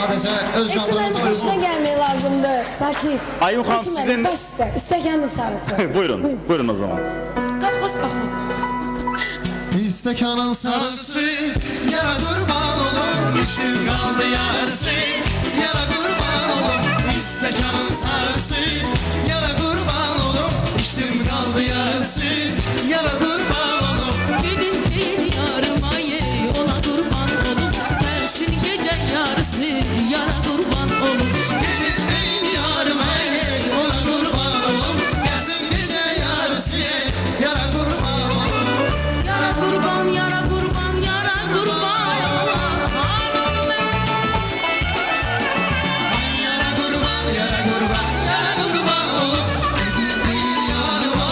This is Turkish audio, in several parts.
sadece öz canlarınıza Etmenin başına uygun. gelmeye lazımdı. Sakit. Ayun Hanım, sizin- Baş üstə. İstəkanlı sarısı. Buyurun o zaman. Qalxoz. İstekanın sarısı, yara kurban olum, işim kaldı yarısı, yara kurban olum. İstekanın sarısı, yara kurban olum, işim kaldı yarısı, yara kurban olum. Gidin değil yarıma ye, ona kurban olum. Gelsin gece yarısı, yara kurban olum. Gidin değil yarıma ye, ona kurban olum, gelsin gece yarısı, yara kurban olum. Yara kurban, yara kurban, yara kurban olum. Yara kurban, yara kurban, yara kurban olum. Gidin değil yarıma,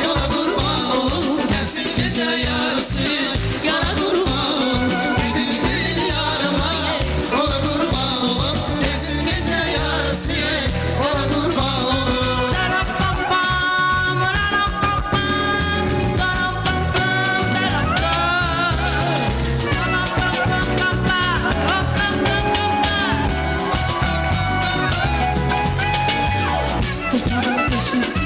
yara kurban olum, gelsin gece yarısı, yara kurban olum. Gidin değil yarıma, ona kurban olum, gelsin gece yarısı, ona kurban olum. Darapapam, rarapapam, darapampam, İstekanın peşinsin,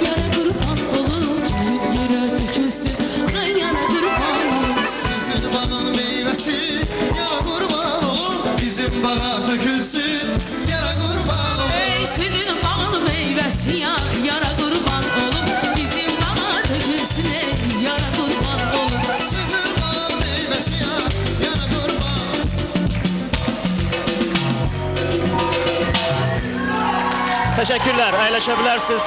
yara kurban olun. Cümle yere dökülsün, ay yara kurban olun. Sizin bağın meyvesi, yara kurban olum, bizim bağa tökülsün, yara kurban olum. Ey sizin bağlı meyvesi ya, yara kurban olun. Bizim bağa dökülsün, ey yara kurban olun. Sizin bağın meyvesi, yara kurban. Teşekkürler. Əyləşə bilərsiniz.